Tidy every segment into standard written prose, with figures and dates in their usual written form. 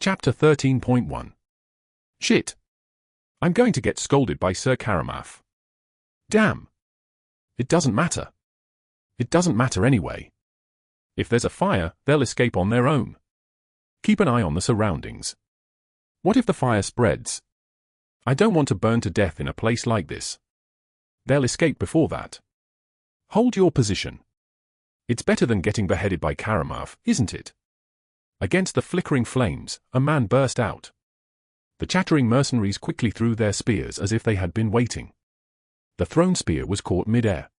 Chapter 13.1. Shit. I'm going to get scolded by Sir Karamaf. Damn. It doesn't matter. It doesn't matter anyway. If there's a fire, they'll escape on their own. Keep an eye on the surroundings. What if the fire spreads? I don't want to burn to death in a place like this. They'll escape before that. Hold your position. It's better than getting beheaded by Karamaf, isn't it? Against the flickering flames, a man burst out. The chattering mercenaries quickly threw their spears as if they had been waiting. The thrown spear was caught mid-air.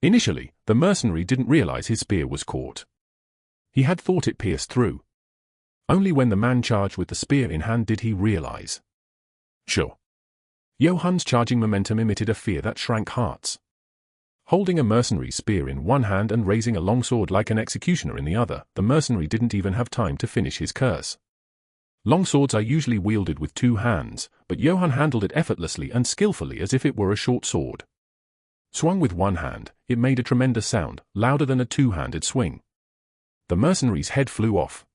Initially, the mercenary didn't realize his spear was caught. He had thought it pierced through. Only when the man charged with the spear in hand did he realize. Sure. Johan's charging momentum emitted a fear that shrank hearts. Holding a mercenary's spear in one hand and raising a longsword like an executioner in the other, the mercenary didn't even have time to finish his curse. Longswords are usually wielded with two hands, but Johan handled it effortlessly and skillfully as if it were a short sword. Swung with one hand, it made a tremendous sound, louder than a two-handed swing. The mercenary's head flew off.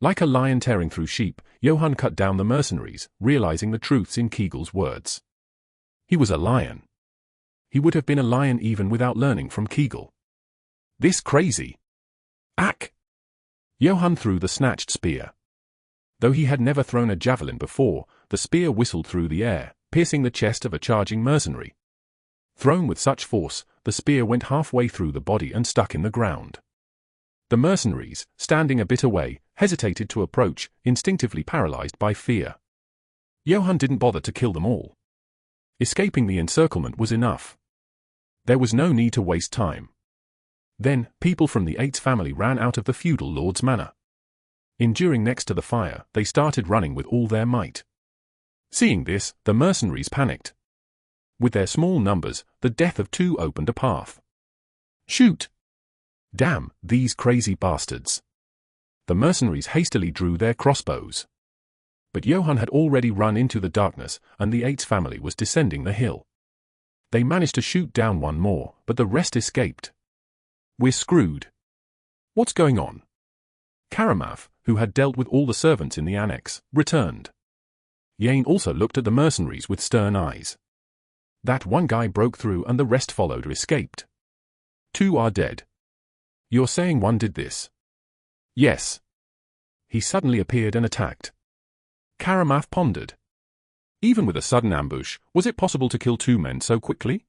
Like a lion tearing through sheep, Johan cut down the mercenaries, realizing the truths in Kegel's words. He was a lion. He would have been a lion even without learning from Kegel. This crazy. Ack! Johan threw the snatched spear. Though he had never thrown a javelin before, the spear whistled through the air, piercing the chest of a charging mercenary. Thrown with such force, the spear went halfway through the body and stuck in the ground. The mercenaries, standing a bit away, hesitated to approach, instinctively paralyzed by fear. Johan didn't bother to kill them all. Escaping the encirclement was enough. There was no need to waste time. Then, people from the Eights family ran out of the feudal lord's manor. Enduring next to the fire, they started running with all their might. Seeing this, the mercenaries panicked. With their small numbers, the death of two opened a path. Shoot! Damn, these crazy bastards. The mercenaries hastily drew their crossbows. But Johan had already run into the darkness, and the Eights family was descending the hill. They managed to shoot down one more, but the rest escaped. We're screwed. What's going on? Karamaf, who had dealt with all the servants in the annex, returned. Yane also looked at the mercenaries with stern eyes. That one guy broke through and the rest followed or escaped. Two are dead. You're saying one did this? Yes. He suddenly appeared and attacked. Karamaf pondered. Even with a sudden ambush, was it possible to kill two men so quickly?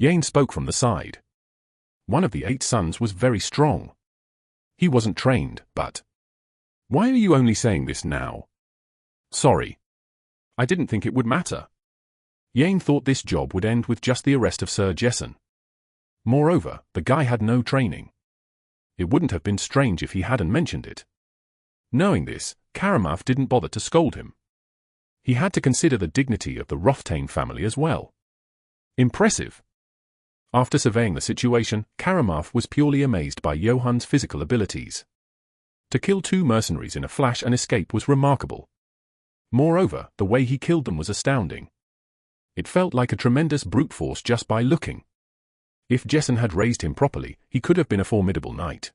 Yane spoke from the side. One of the 8 sons was very strong. He wasn't trained, but... Why are you only saying this now? Sorry. I didn't think it would matter. Yane thought this job would end with just the arrest of Sir Jessen. Moreover, the guy had no training. It wouldn't have been strange if he hadn't mentioned it. Knowing this, Karamaf didn't bother to scold him. He had to consider the dignity of the Roftain family as well. Impressive. After surveying the situation, Karamaf was purely amazed by Johan's physical abilities. To kill 2 mercenaries in a flash and escape was remarkable. Moreover, the way he killed them was astounding. It felt like a tremendous brute force just by looking. If Jessen had raised him properly, he could have been a formidable knight.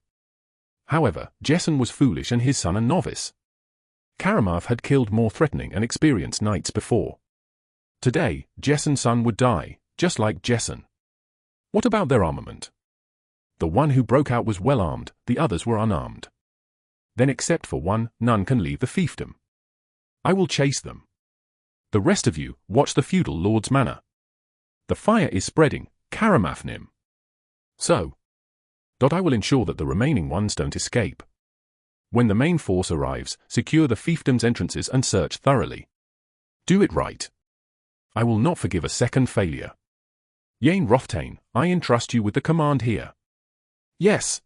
However, Jessen was foolish and his son a novice. Karamaf had killed more threatening and experienced knights before. Today, Jessen's son would die, just like Jessen. What about their armament? The one who broke out was well armed, the others were unarmed. Then except for one, none can leave the fiefdom. I will chase them. The rest of you, watch the feudal lord's manor. The fire is spreading, Karamafnim. So. I will ensure that the remaining ones don't escape. When the main force arrives, secure the fiefdom's entrances and search thoroughly. Do it right. I will not forgive a second failure. Yane Roftain, I entrust you with the command here. Yes.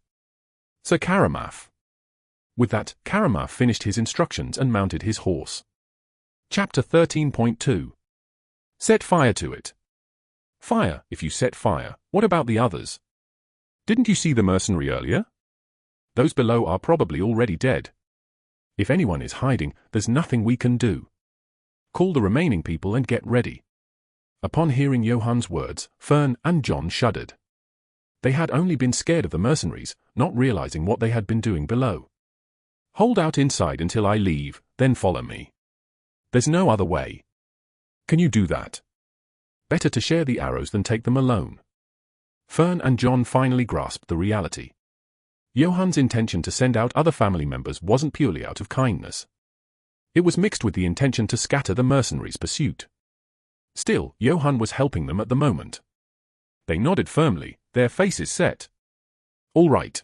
Sir Karamaf. With that, Karamaf finished his instructions and mounted his horse. Chapter 13.2. Set fire to it. Fire, if you set fire, what about the others? Didn't you see the mercenary earlier? Those below are probably already dead. If anyone is hiding, there's nothing we can do. Call the remaining people and get ready. Upon hearing Johan's words, Fern and John shuddered. They had only been scared of the mercenaries, not realizing what they had been doing below. Hold out inside until I leave, then follow me. There's no other way. Can you do that? Better to share the arrows than take them alone. Fern and John finally grasped the reality. Johan's intention to send out other family members wasn't purely out of kindness. It was mixed with the intention to scatter the mercenaries' pursuit. Still, Johan was helping them at the moment. They nodded firmly, their faces set. All right.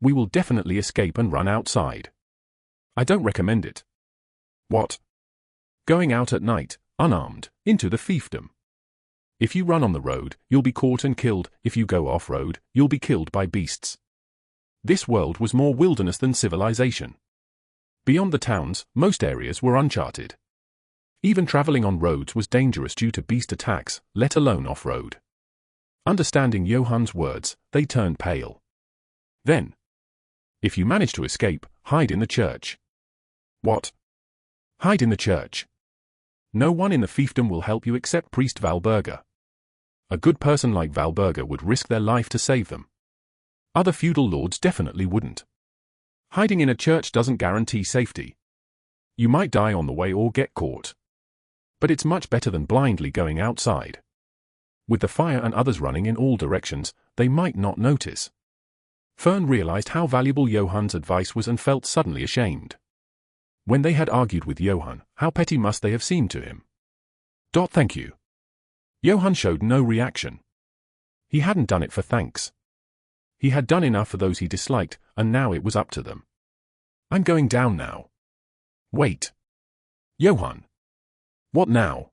We will definitely escape and run outside. I don't recommend it. What? Going out at night, unarmed, into the fiefdom. If you run on the road, you'll be caught and killed. If you go off-road, you'll be killed by beasts. This world was more wilderness than civilization. Beyond the towns, most areas were uncharted. Even traveling on roads was dangerous due to beast attacks, let alone off-road. Understanding Johan's words, they turned pale. Then, if you manage to escape, hide in the church. What? Hide in the church. No one in the fiefdom will help you except Priest Valberga. A good person like Valberga would risk their life to save them. Other feudal lords definitely wouldn't. Hiding in a church doesn't guarantee safety. You might die on the way or get caught. But it's much better than blindly going outside. With the fire and others running in all directions, they might not notice. Fern realized how valuable Johan's advice was and felt suddenly ashamed. When they had argued with Johan, how petty must they have seemed to him? Thank you. Johan showed no reaction. He hadn't done it for thanks. He had done enough for those he disliked, and now it was up to them. I'm going down now. Wait. Johan. What now?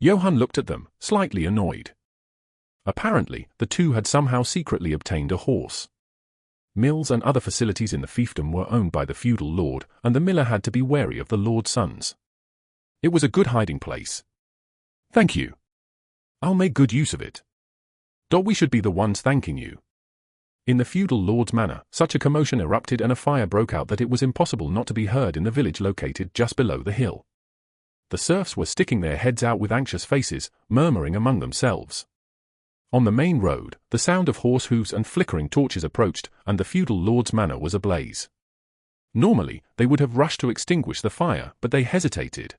Johan looked at them, slightly annoyed. Apparently, the two had somehow secretly obtained a horse. Mills and other facilities in the fiefdom were owned by the feudal lord, and the miller had to be wary of the lord's sons. It was a good hiding place. Thank you. I'll make good use of it. We should be the ones thanking you. In the feudal lord's manor, such a commotion erupted and a fire broke out that it was impossible not to be heard in the village located just below the hill. The serfs were sticking their heads out with anxious faces, murmuring among themselves. On the main road, the sound of horse hooves and flickering torches approached, and the feudal lord's manor was ablaze. Normally, they would have rushed to extinguish the fire, but they hesitated.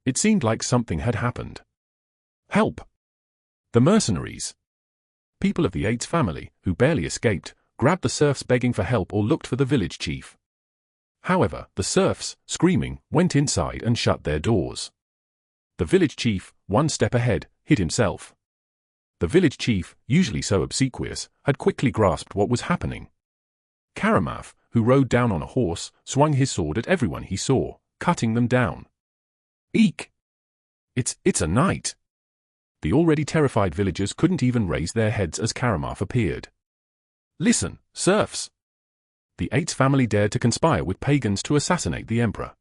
It seemed like something had happened. Help! The mercenaries! People of the Yates family, who barely escaped, grabbed the serfs begging for help or looked for the village chief. However, the serfs, screaming, went inside and shut their doors. The village chief, one step ahead, hid himself. The village chief, usually so obsequious, had quickly grasped what was happening. Karamaf, who rode down on a horse, swung his sword at everyone he saw, cutting them down. Eek! It's a knight! The already terrified villagers couldn't even raise their heads as Karamaf appeared. Listen, serfs! The Yates family dared to conspire with pagans to assassinate the emperor.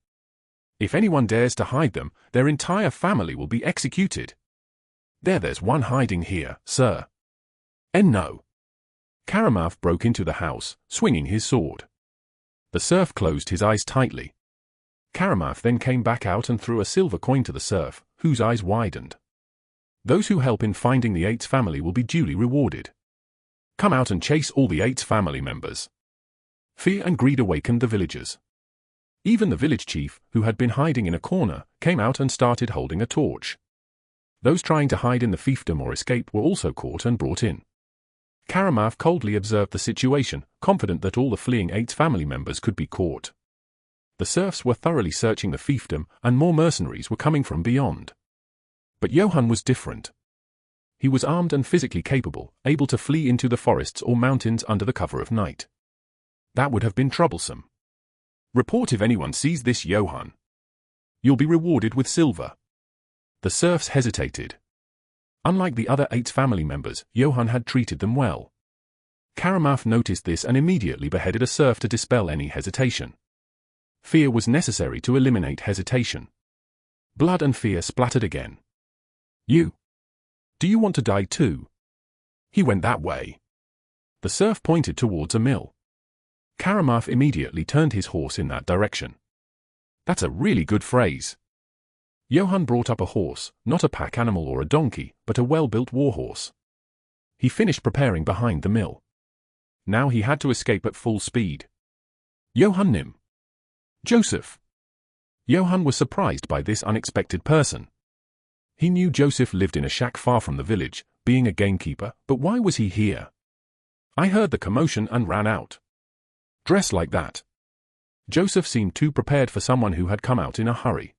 If anyone dares to hide them, their entire family will be executed. There's one hiding here, sir. And no. Karamaf broke into the house, swinging his sword. The serf closed his eyes tightly. Karamaf then came back out and threw a silver coin to the serf, whose eyes widened. Those who help in finding the Yates family will be duly rewarded. Come out and chase all the Yates family members. Fear and greed awakened the villagers. Even the village chief, who had been hiding in a corner, came out and started holding a torch. Those trying to hide in the fiefdom or escape were also caught and brought in. Karamaf coldly observed the situation, confident that all the fleeing Yates family members could be caught. The serfs were thoroughly searching the fiefdom, and more mercenaries were coming from beyond. But Johan was different. He was armed and physically capable, able to flee into the forests or mountains under the cover of night. That would have been troublesome. Report if anyone sees this Johan. You'll be rewarded with silver. The serfs hesitated. Unlike the other 8 family members, Johan had treated them well. Karamaf noticed this and immediately beheaded a serf to dispel any hesitation. Fear was necessary to eliminate hesitation. Blood and fear splattered again. Do you want to die too? He went that way. The serf pointed towards a mill. Karamaf immediately turned his horse in that direction. That's a really good phrase. Johan brought up a horse, not a pack animal or a donkey, but a well-built warhorse. He finished preparing behind the mill. Now he had to escape at full speed. Johann Nim. Joseph. Johann was surprised by this unexpected person. He knew Joseph lived in a shack far from the village, being a gamekeeper, but why was he here? I heard the commotion and ran out. Dressed like that. Joseph seemed too prepared for someone who had come out in a hurry.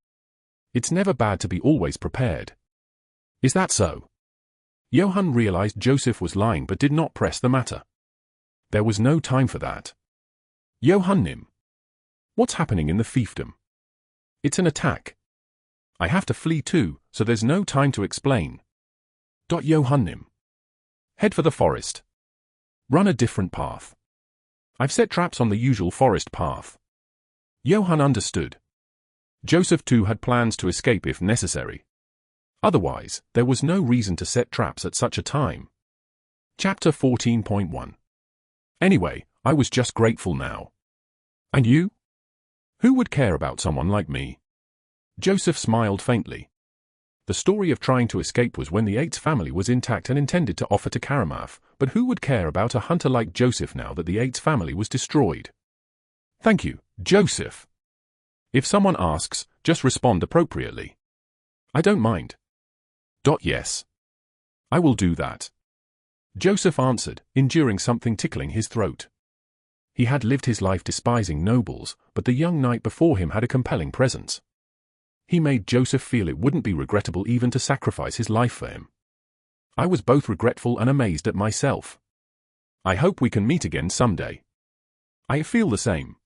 It's never bad to be always prepared. Is that so? Johann realized Joseph was lying but did not press the matter. There was no time for that. Johann Nim. What's happening in the fiefdom? It's an attack. I have to flee too, so there's no time to explain. Johann Nim. Head for the forest. Run a different path. I've set traps on the usual forest path. Johann understood. Joseph too had plans to escape if necessary. Otherwise, there was no reason to set traps at such a time. Chapter 14.1. Anyway, I was just grateful now. And you? Who would care about someone like me? Joseph smiled faintly. The story of trying to escape was when the Yates family was intact and intended to offer to Karamaf, but who would care about a hunter like Joseph now that the Yates family was destroyed? Thank you, Joseph. If someone asks, just respond appropriately. I don't mind. Yes. I will do that. Joseph answered, enduring something tickling his throat. He had lived his life despising nobles, but the young knight before him had a compelling presence. He made Joseph feel it wouldn't be regrettable even to sacrifice his life for him. I was both regretful and amazed at myself. I hope we can meet again someday. I feel the same.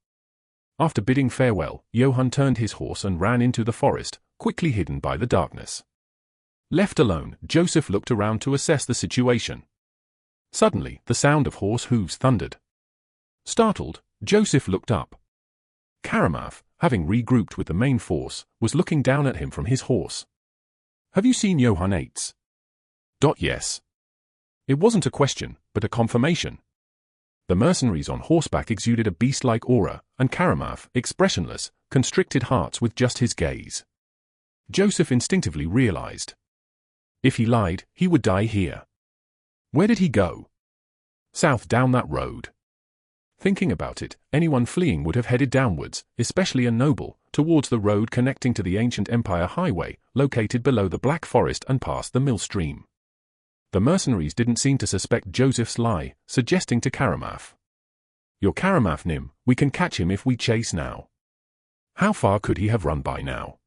After bidding farewell, Johann turned his horse and ran into the forest, quickly hidden by the darkness. Left alone, Joseph looked around to assess the situation. Suddenly, the sound of horse hooves thundered. Startled, Joseph looked up. Karamaf, having regrouped with the main force, was looking down at him from his horse. Have you seen Johann Yates? Yes. It wasn't a question, but a confirmation. The mercenaries on horseback exuded a beast-like aura, and Karamaf, expressionless, constricted hearts with just his gaze. Joseph instinctively realized. If he lied, he would die here. Where did he go? South down that road. Thinking about it, anyone fleeing would have headed downwards, especially a noble, towards the road connecting to the ancient Empire Highway, located below the Black Forest and past the mill stream. The mercenaries didn't seem to suspect Joseph's lie, suggesting to Karamaf. You're Karamaf Nim, we can catch him if we chase now. How far could he have run by now?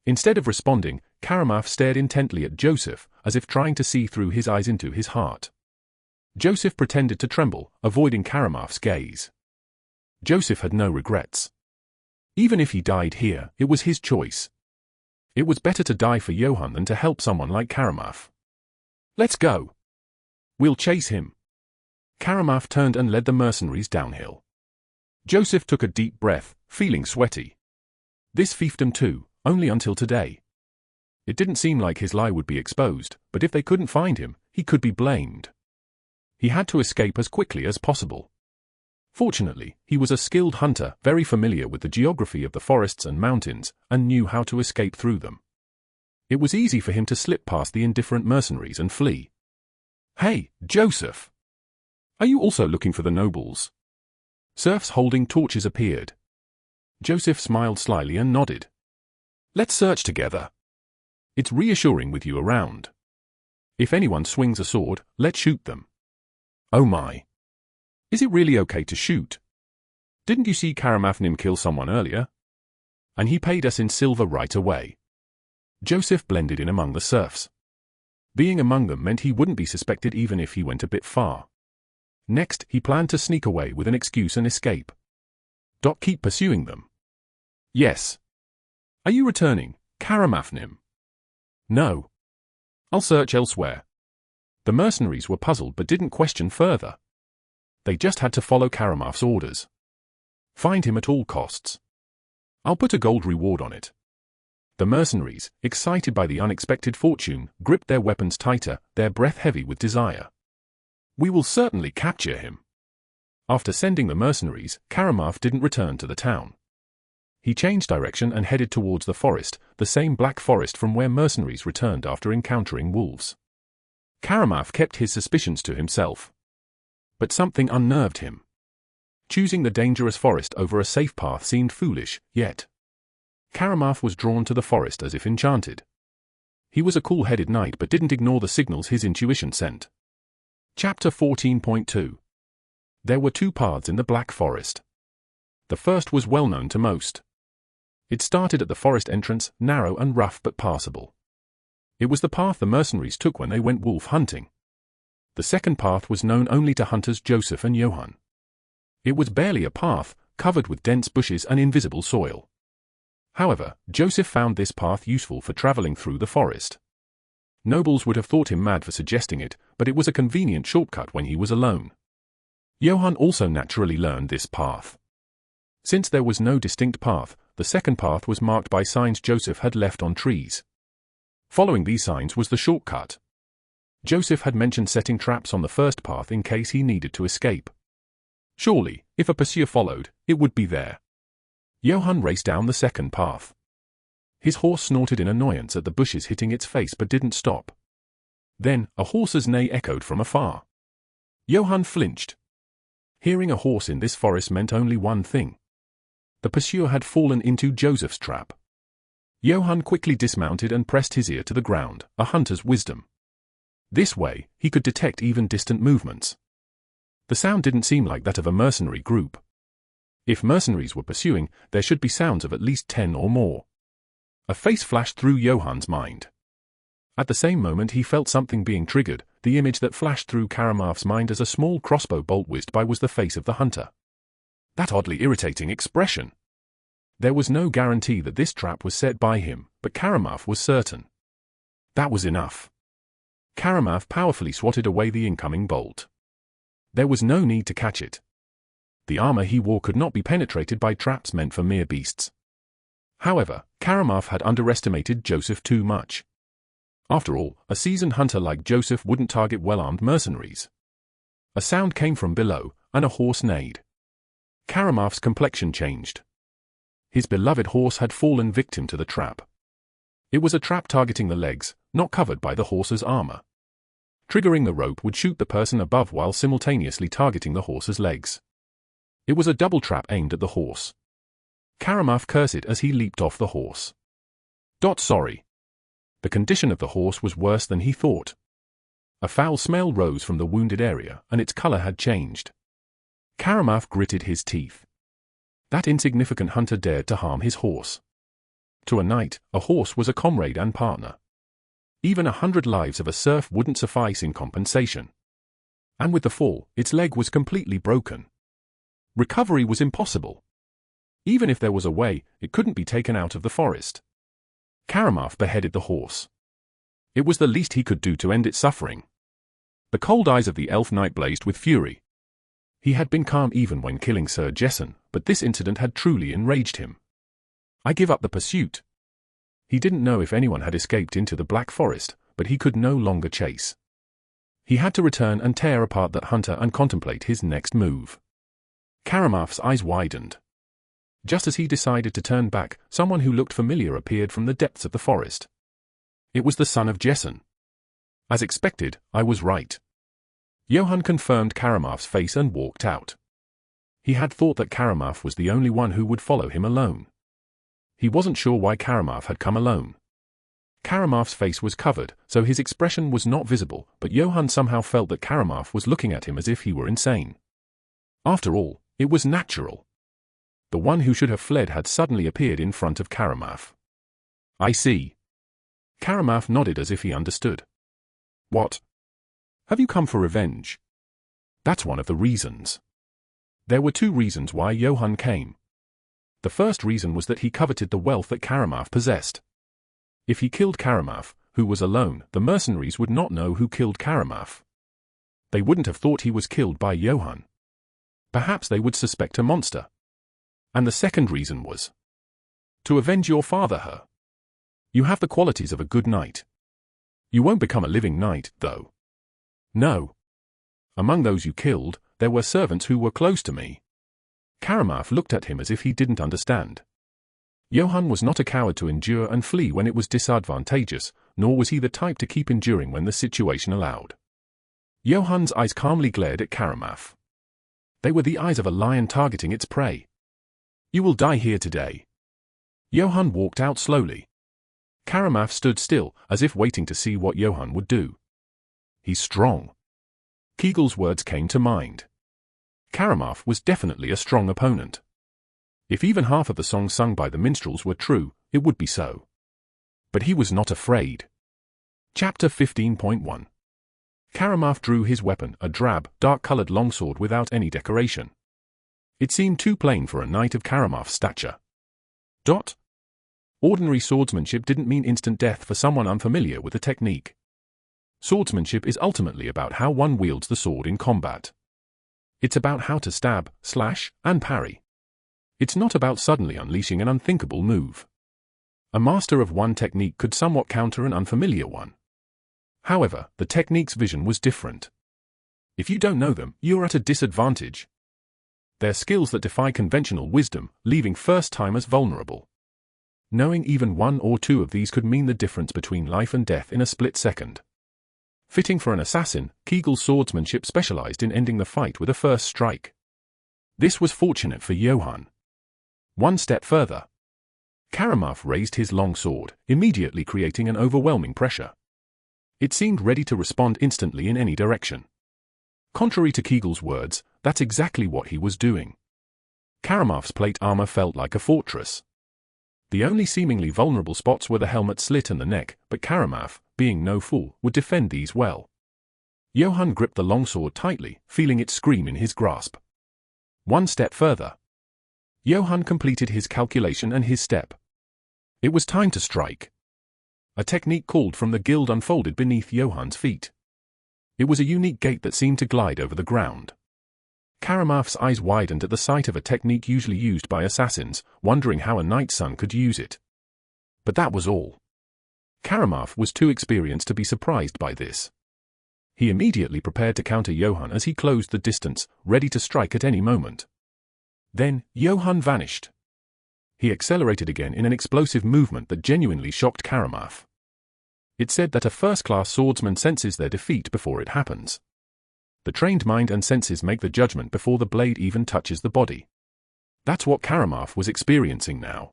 Instead of responding, Karamaf stared intently at Joseph, as if trying to see through his eyes into his heart. Joseph pretended to tremble, avoiding Karamaf's gaze. Joseph had no regrets. Even if he died here, it was his choice. It was better to die for Johann than to help someone like Karamaf. Let's go. We'll chase him. Karamaf turned and led the mercenaries downhill. Joseph took a deep breath, feeling sweaty. This fiefdom too, only until today. It didn't seem like his lie would be exposed, but if they couldn't find him, he could be blamed. He had to escape as quickly as possible. Fortunately, he was a skilled hunter, very familiar with the geography of the forests and mountains, and knew how to escape through them. It was easy for him to slip past the indifferent mercenaries and flee. Hey, Joseph! Are you also looking for the nobles? Serfs holding torches appeared. Joseph smiled slyly and nodded. Let's search together. It's reassuring with you around. If anyone swings a sword, let's shoot them. Oh my. Is it really okay to shoot? Didn't you see Karamaf Nim kill someone earlier? And he paid us in silver right away. Joseph blended in among the serfs. Being among them meant he wouldn't be suspected even if he went a bit far. Next, he planned to sneak away with an excuse and escape. Keep pursuing them. Yes. Are you returning, Karamaf Nim? No. I'll search elsewhere. The mercenaries were puzzled but didn't question further. They just had to follow Karamaf's orders. Find him at all costs. I'll put a gold reward on it. The mercenaries, excited by the unexpected fortune, gripped their weapons tighter, their breath heavy with desire. We will certainly capture him. After sending the mercenaries, Karamaf didn't return to the town. He changed direction and headed towards the forest, the same black forest from where mercenaries returned after encountering wolves. Karamaf kept his suspicions to himself. But something unnerved him. Choosing the dangerous forest over a safe path seemed foolish, yet Karamaf was drawn to the forest as if enchanted. He was a cool-headed knight but didn't ignore the signals his intuition sent. Chapter 14.2. There were two paths in the Black Forest. The first was well known to most. It started at the forest entrance, narrow and rough but passable. It was the path the mercenaries took when they went wolf hunting. The second path was known only to hunters Joseph and Johann. It was barely a path, covered with dense bushes and invisible soil. However, Joseph found this path useful for traveling through the forest. Nobles would have thought him mad for suggesting it, but it was a convenient shortcut when he was alone. Johann also naturally learned this path. Since there was no distinct path, the second path was marked by signs Joseph had left on trees. Following these signs was the shortcut. Joseph had mentioned setting traps on the first path in case he needed to escape. Surely, if a pursuer followed, it would be there. Johann raced down the second path. His horse snorted in annoyance at the bushes hitting its face but didn't stop. Then, a horse's neigh echoed from afar. Johann flinched. Hearing a horse in this forest meant only one thing. The pursuer had fallen into Joseph's trap. Johann quickly dismounted and pressed his ear to the ground, a hunter's wisdom. This way, he could detect even distant movements. The sound didn't seem like that of a mercenary group. If mercenaries were pursuing, there should be sounds of at least 10 or more. A face flashed through Johann's mind. At the same moment he felt something being triggered. The image that flashed through Karamaf's mind as a small crossbow bolt whizzed by was the face of the hunter. That oddly irritating expression. There was no guarantee that this trap was set by him, but Karamaf was certain. That was enough. Karamaf powerfully swatted away the incoming bolt. There was no need to catch it. The armor he wore could not be penetrated by traps meant for mere beasts. However, Karamaf had underestimated Joseph too much. After all, a seasoned hunter like Joseph wouldn't target well-armed mercenaries. A sound came from below, and a horse neighed. Karamaf's complexion changed. His beloved horse had fallen victim to the trap. It was a trap targeting the legs, not covered by the horse's armor. Triggering the rope would shoot the person above while simultaneously targeting the horse's legs. It was a double trap aimed at the horse. Karamaf cursed as he leaped off the horse. Sorry. The condition of the horse was worse than he thought. A foul smell rose from the wounded area, and its color had changed. Karamaf gritted his teeth. That insignificant hunter dared to harm his horse. To a knight, a horse was a comrade and partner. Even 100 lives of a serf wouldn't suffice in compensation. And with the fall, its leg was completely broken. Recovery was impossible. Even if there was a way, it couldn't be taken out of the forest. Karamaf beheaded the horse. It was the least he could do to end its suffering. The cold eyes of the elf knight blazed with fury. He had been calm even when killing Sir Jesson, but this incident had truly enraged him. I give up the pursuit. He didn't know if anyone had escaped into the Black Forest, but he could no longer chase. He had to return and tear apart that hunter and contemplate his next move. Karamaf's eyes widened. Just as he decided to turn back, someone who looked familiar appeared from the depths of the forest. It was the son of Jesson. As expected, I was right. Johann confirmed Karamaf's face and walked out. He had thought that Karamaf was the only one who would follow him alone. He wasn't sure why Karamaf had come alone. Karamaf's face was covered, so his expression was not visible, but Johann somehow felt that Karamaf was looking at him as if he were insane. After all, it was natural. The one who should have fled had suddenly appeared in front of Karamaf. I see. Karamaf nodded as if he understood. What? Have you come for revenge? That's one of the reasons. There were two reasons why Johann came. The first reason was that he coveted the wealth that Karamaf possessed. If he killed Karamaf, who was alone, the mercenaries would not know who killed Karamaf. They wouldn't have thought he was killed by Johann. Perhaps they would suspect a monster. And the second reason was to avenge your father, her. You have the qualities of a good knight. You won't become a living knight, though. No. Among those you killed, there were servants who were close to me. Karamaf looked at him as if he didn't understand. Johann was not a coward to endure and flee when it was disadvantageous, nor was he the type to keep enduring when the situation allowed. Johann's eyes calmly glared at Karamaf. They were the eyes of a lion targeting its prey. You will die here today. Johann walked out slowly. Karamaf stood still, as if waiting to see what Johann would do. He's strong. Kegel's words came to mind. Karamaf was definitely a strong opponent. If even half of the songs sung by the minstrels were true, it would be so. But he was not afraid. Chapter 15.1. Karamaf drew his weapon, a drab, dark-colored longsword without any decoration. It seemed too plain for a knight of Karamaf's stature. Ordinary swordsmanship didn't mean instant death for someone unfamiliar with the technique. Swordsmanship is ultimately about how one wields the sword in combat. It's about how to stab, slash, and parry. It's not about suddenly unleashing an unthinkable move. A master of one technique could somewhat counter an unfamiliar one. However, the technique's vision was different. If you don't know them, you're at a disadvantage. They're skills that defy conventional wisdom, leaving first-timers vulnerable. Knowing even one or two of these could mean the difference between life and death in a split second. Fitting for an assassin, Kegel's swordsmanship specialized in ending the fight with a first strike. This was fortunate for Johann. One step further. Karamaf raised his long sword, immediately creating an overwhelming pressure. It seemed ready to respond instantly in any direction. Contrary to Kegel's words, that's exactly what he was doing. Karamaf's plate armor felt like a fortress. The only seemingly vulnerable spots were the helmet slit and the neck, but Karamaf, being no fool, would defend these well. Johann gripped the longsword tightly, feeling it scream in his grasp. One step further. Johann completed his calculation and his step. It was time to strike. A technique called from the guild unfolded beneath Johann's feet. It was a unique gait that seemed to glide over the ground. Karamaf's eyes widened at the sight of a technique usually used by assassins, wondering how a knight's son could use it. But that was all. Karamaf was too experienced to be surprised by this. He immediately prepared to counter Johann as he closed the distance, ready to strike at any moment. Then, Johann vanished. He accelerated again in an explosive movement that genuinely shocked Karamaf. It said that a first-class swordsman senses their defeat before it happens. The trained mind and senses make the judgment before the blade even touches the body. That's what Karamaf was experiencing now.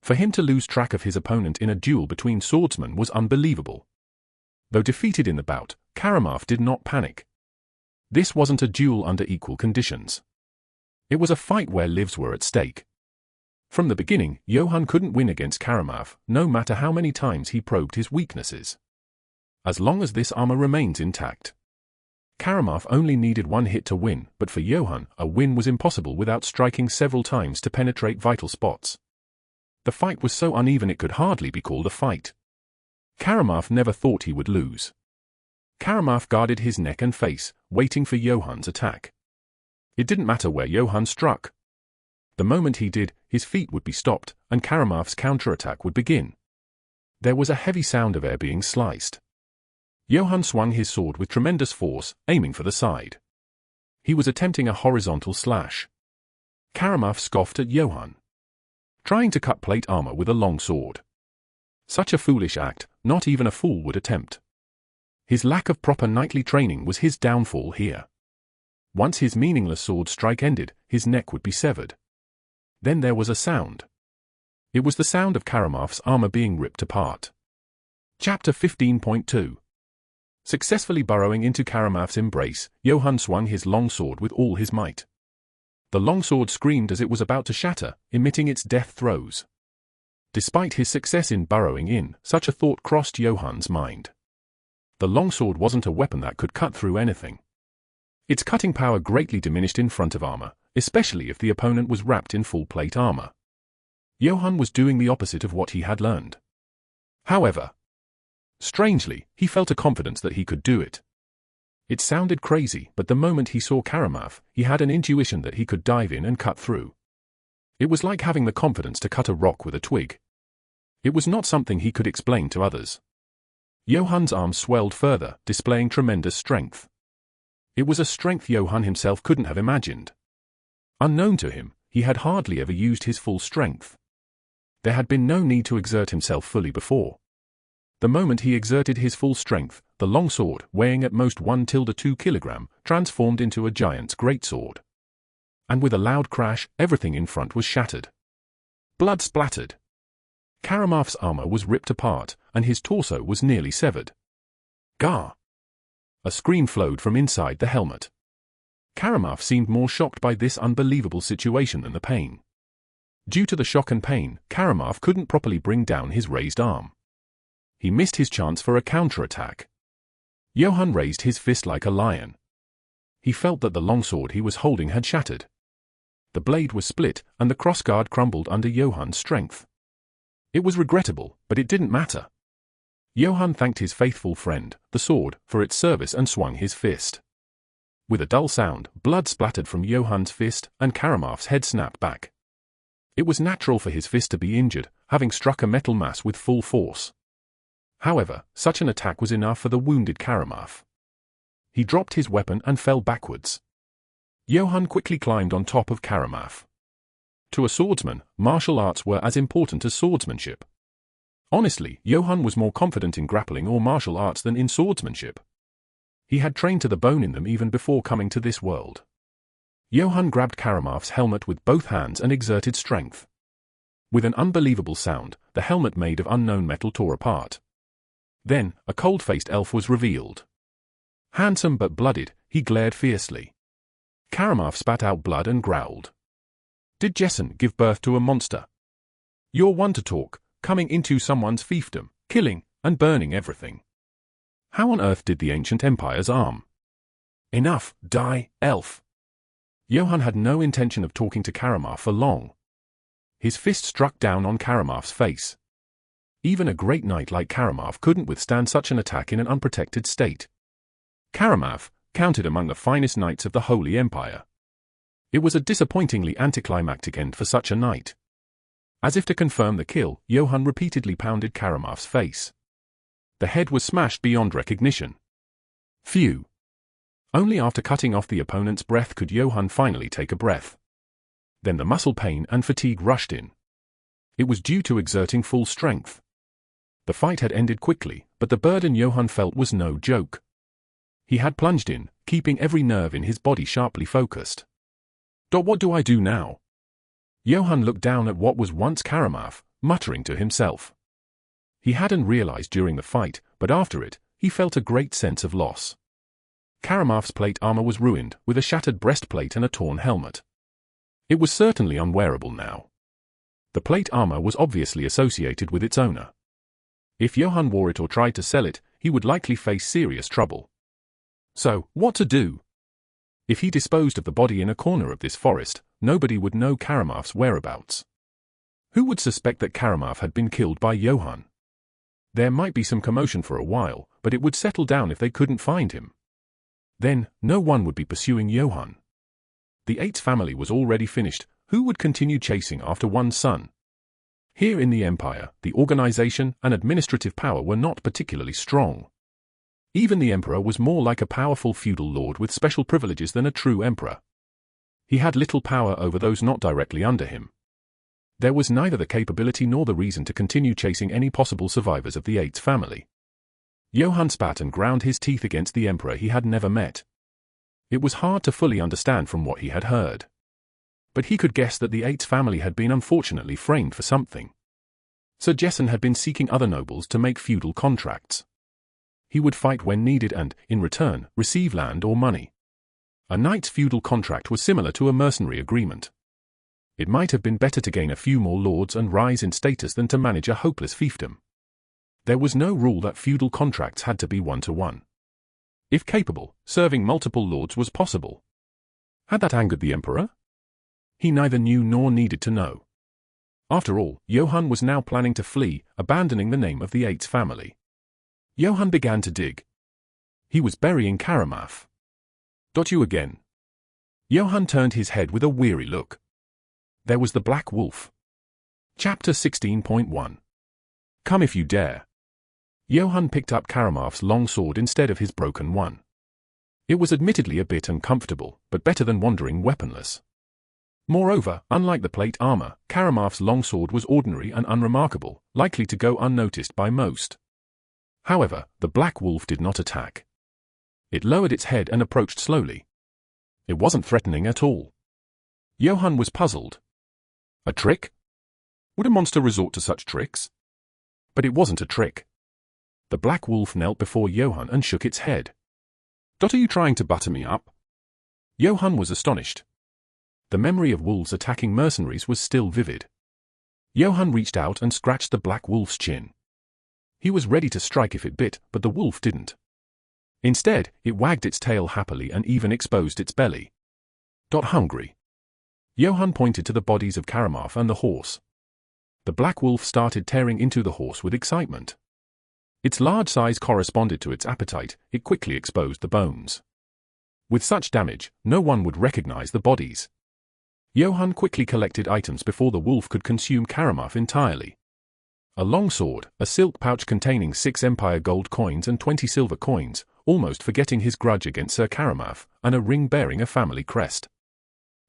For him to lose track of his opponent in a duel between swordsmen was unbelievable. Though defeated in the bout, Karamaf did not panic. This wasn't a duel under equal conditions. It was a fight where lives were at stake. From the beginning, Johann couldn't win against Karamaf, no matter how many times he probed his weaknesses. As long as this armor remains intact. Karamaf only needed one hit to win, but for Johann, a win was impossible without striking several times to penetrate vital spots. The fight was so uneven it could hardly be called a fight. Karamaf never thought he would lose. Karamaf guarded his neck and face, waiting for Johann's attack. It didn't matter where Johann struck. The moment he did, his feet would be stopped, and Karamaf's counterattack would begin. There was a heavy sound of air being sliced. Johann swung his sword with tremendous force, aiming for the side. He was attempting a horizontal slash. Karamaf scoffed at Johann. Trying to cut plate armor with a long sword. Such a foolish act, not even a fool would attempt. His lack of proper knightly training was his downfall here. Once his meaningless sword strike ended, his neck would be severed. Then there was a sound. It was the sound of Karamaf's armor being ripped apart. Chapter 15.2. Successfully burrowing into Karamaf's embrace, Johann swung his long sword with all his might. The long sword screamed as it was about to shatter, emitting its death throes. Despite his success in burrowing in, such a thought crossed Johann's mind. The longsword wasn't a weapon that could cut through anything. Its cutting power greatly diminished in front of armor, especially if the opponent was wrapped in full plate armor. Johann was doing the opposite of what he had learned. However, strangely, he felt a confidence that he could do it. It sounded crazy, but the moment he saw Karamaf, he had an intuition that he could dive in and cut through. It was like having the confidence to cut a rock with a twig. It was not something he could explain to others. Johann's arms swelled further, displaying tremendous strength. It was a strength Johann himself couldn't have imagined. Unknown to him, he had hardly ever used his full strength. There had been no need to exert himself fully before. The moment he exerted his full strength, the longsword, weighing at most 1 to 2 kilogram, transformed into a giant's greatsword. And with a loud crash, everything in front was shattered. Blood splattered. Karamaf's armor was ripped apart, and his torso was nearly severed. Gah! A scream flowed from inside the helmet. Karamaf seemed more shocked by this unbelievable situation than the pain. Due to the shock and pain, Karamaf couldn't properly bring down his raised arm. He missed his chance for a counterattack. Johann raised his fist like a lion. He felt that the longsword he was holding had shattered. The blade was split, and the crossguard crumbled under Johann's strength. It was regrettable, but it didn't matter. Johann thanked his faithful friend, the sword, for its service and swung his fist. With a dull sound, blood splattered from Johann's fist, and Karamaf's head snapped back. It was natural for his fist to be injured, having struck a metal mass with full force. However, such an attack was enough for the wounded Karamaf. He dropped his weapon and fell backwards. Johann quickly climbed on top of Karamaf. To a swordsman, martial arts were as important as swordsmanship. Honestly, Johann was more confident in grappling or martial arts than in swordsmanship. He had trained to the bone in them even before coming to this world. Johann grabbed Karamaf's helmet with both hands and exerted strength. With an unbelievable sound, the helmet made of unknown metal tore apart. Then, a cold-faced elf was revealed. Handsome but blooded, he glared fiercely. Karamaf spat out blood and growled. Did Jessen give birth to a monster? You're one to talk, coming into someone's fiefdom, killing, and burning everything. How on earth did the ancient empire's arm? Enough, die, elf. Johann had no intention of talking to Karamaf for long. His fist struck down on Karamaf's face. Even a great knight like Karamaf couldn't withstand such an attack in an unprotected state. Karamaf, counted among the finest knights of the Holy Empire. It was a disappointingly anticlimactic end for such a knight. As if to confirm the kill, Johann repeatedly pounded Karamaf's face. The head was smashed beyond recognition. Phew! Only after cutting off the opponent's breath could Johann finally take a breath. Then the muscle pain and fatigue rushed in. It was due to exerting full strength. The fight had ended quickly, but the burden Johann felt was no joke. He had plunged in, keeping every nerve in his body sharply focused. What do I do now? Johann looked down at what was once Karamaf, muttering to himself. He hadn't realized during the fight, but after it, he felt a great sense of loss. Karamaf's plate armor was ruined, with a shattered breastplate and a torn helmet. It was certainly unwearable now. The plate armor was obviously associated with its owner. If Johann wore it or tried to sell it, he would likely face serious trouble. So, what to do? If he disposed of the body in a corner of this forest, nobody would know Karamaf's whereabouts. Who would suspect that Karamaf had been killed by Johann? There might be some commotion for a while, but it would settle down if they couldn't find him. Then, no one would be pursuing Johann. The Eights family was already finished. Who would continue chasing after one son? Here in the Empire, the organization and administrative power were not particularly strong. Even the emperor was more like a powerful feudal lord with special privileges than a true emperor. He had little power over those not directly under him. There was neither the capability nor the reason to continue chasing any possible survivors of the Eights family. Johann spat and ground his teeth against the emperor he had never met. It was hard to fully understand from what he had heard. But he could guess that the Eights family had been unfortunately framed for something. Sir Jessen had been seeking other nobles to make feudal contracts. He would fight when needed and, in return, receive land or money. A knight's feudal contract was similar to a mercenary agreement. It might have been better to gain a few more lords and rise in status than to manage a hopeless fiefdom. There was no rule that feudal contracts had to be one-to-one. If capable, serving multiple lords was possible. Had that angered the emperor? He neither knew nor needed to know. After all, Johann was now planning to flee, abandoning the name of the Eights family. Johann began to dig. He was burying Karamaf. You again? Johann turned his head with a weary look. There was the Black Wolf. Chapter 16.1. Come if you dare. Johann picked up Karamaf's long sword instead of his broken one. It was admittedly a bit uncomfortable, but better than wandering weaponless. Moreover, unlike the plate armor, Karamaf's longsword was ordinary and unremarkable, likely to go unnoticed by most. However, the Black Wolf did not attack. It lowered its head and approached slowly. It wasn't threatening at all. Johann was puzzled. A trick? Would a monster resort to such tricks? But it wasn't a trick. The black wolf knelt before Johann and shook its head. Are you trying to butter me up? Johann was astonished. The memory of wolves attacking mercenaries was still vivid. Johann reached out and scratched the black wolf's chin. He was ready to strike if it bit, but the wolf didn't. Instead, it wagged its tail happily and even exposed its belly. Hungry. Johann pointed to the bodies of Karamaf and the horse. The black wolf started tearing into the horse with excitement. Its large size corresponded to its appetite. It quickly exposed the bones. With such damage, no one would recognize the bodies. Johann quickly collected items before the wolf could consume Karamaf entirely. A long sword, a silk pouch containing 6 Empire gold coins and 20 silver coins, almost forgetting his grudge against Sir Karamaf, and a ring bearing a family crest.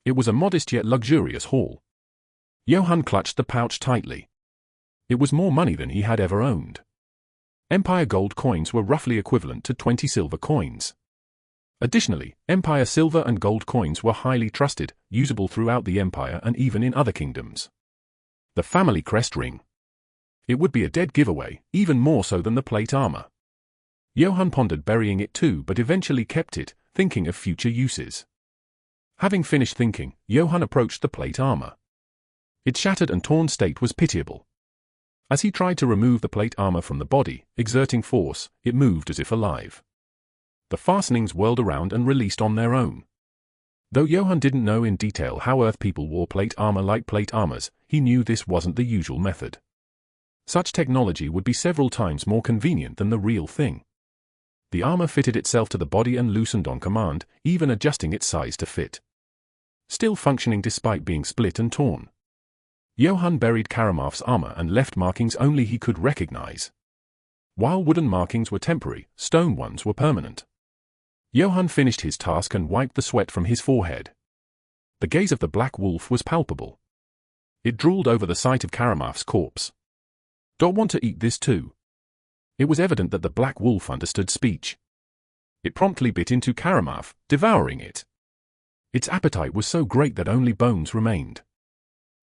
It was a modest yet luxurious haul. Johann clutched the pouch tightly. It was more money than he had ever owned. Empire gold coins were roughly equivalent to 20 silver coins. Additionally, Empire silver and gold coins were highly trusted, usable throughout the Empire and even in other kingdoms. The family crest ring. It would be a dead giveaway, even more so than the plate armor. Johann pondered burying it too, but eventually kept it, thinking of future uses. Having finished thinking, Johann approached the plate armor. Its shattered and torn state was pitiable. As he tried to remove the plate armor from the body, exerting force, it moved as if alive. The fastenings whirled around and released on their own. Though Johann didn't know in detail how Earth people wore plate armor like plate armors, he knew this wasn't the usual method. Such technology would be several times more convenient than the real thing. The armor fitted itself to the body and loosened on command, even adjusting its size to fit. Still functioning despite being split and torn. Johann buried Karamaf's armor and left markings only he could recognize. While wooden markings were temporary, stone ones were permanent. Johann finished his task and wiped the sweat from his forehead. The gaze of the black wolf was palpable. It drooled over the sight of Karamaf's corpse. "Don't want to eat this too?" It was evident that the black wolf understood speech. It promptly bit into Karamaf, devouring it. Its appetite was so great that only bones remained.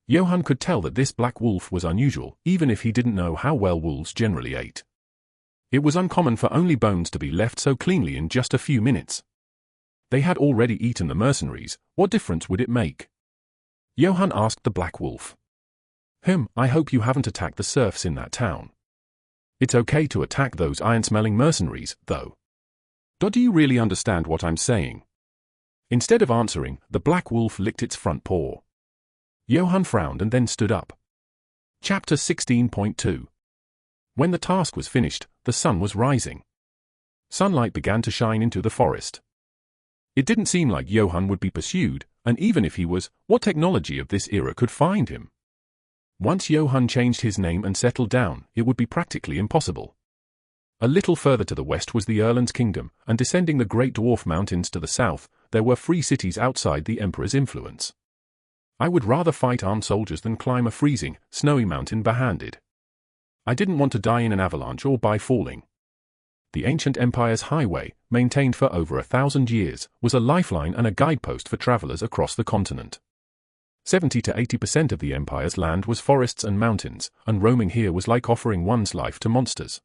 Johann could tell that this black wolf was unusual, even if he didn't know how well wolves generally ate. It was uncommon for only bones to be left so cleanly in just a few minutes. They had already eaten the mercenaries. What difference would it make? Johann asked the black wolf. I hope you haven't attacked the serfs in that town. It's okay to attack those iron-smelling mercenaries, though. Do you really understand what I'm saying? Instead of answering, the black wolf licked its front paw. Johann frowned and then stood up. Chapter 16.2. When the task was finished, the sun was rising. Sunlight began to shine into the forest. It didn't seem like Johann would be pursued, and even if he was, what technology of this era could find him? Once Johann changed his name and settled down, it would be practically impossible. A little further to the west was the Erland's kingdom, and descending the Great Dwarf Mountains to the south, there were free cities outside the Emperor's influence. I would rather fight armed soldiers than climb a freezing, snowy mountain barehanded. I didn't want to die in an avalanche or by falling. The ancient Empire's highway, maintained for over 1,000 years, was a lifeline and a guidepost for travelers across the continent. 70 to 80% of the Empire's land was forests and mountains, and roaming here was like offering one's life to monsters.